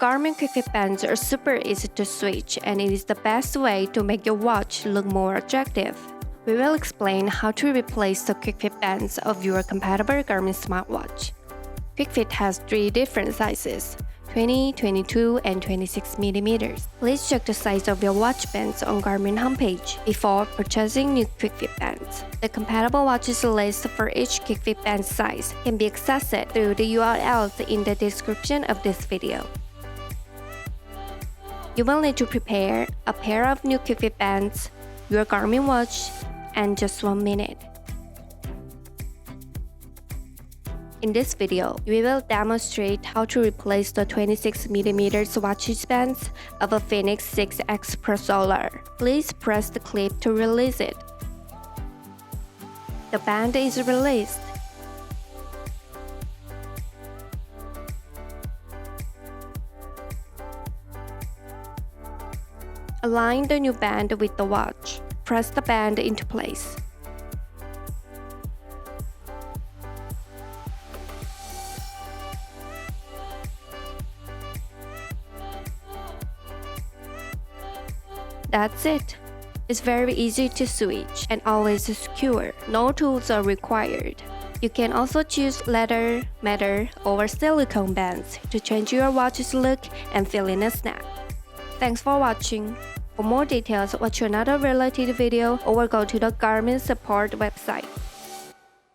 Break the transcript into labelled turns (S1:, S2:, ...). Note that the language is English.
S1: Garmin QuickFit Bands are super easy to switch, and it is the best way to make your watch look more attractive. We will explain how to replace the QuickFit Bands of your compatible Garmin smartwatch. QuickFit has 3 different sizes: 20, 22, and 26 mm. Please check the size of your watch bands on Garmin homepage before purchasing new QuickFit Bands. The compatible watches list for each QuickFit Band size can be accessed through the URLs in the description of this video. You will need to prepare a pair of new QuickFit Bands, your Garmin watch, and just 1 minute. In this video, we will demonstrate how to replace the 26 mm watch bands of a Fenix 6X Pro Solar. Please press the clip to release it. The band is released. Align the new band with the watch. Press the band into place. That's it. It's very easy to switch and always secure. No tools are required. You can also choose leather, metal, or silicone bands to change your watch's look and feel in a snap. Thanks for watching. For more details, watch another related video or go to the Garmin support website.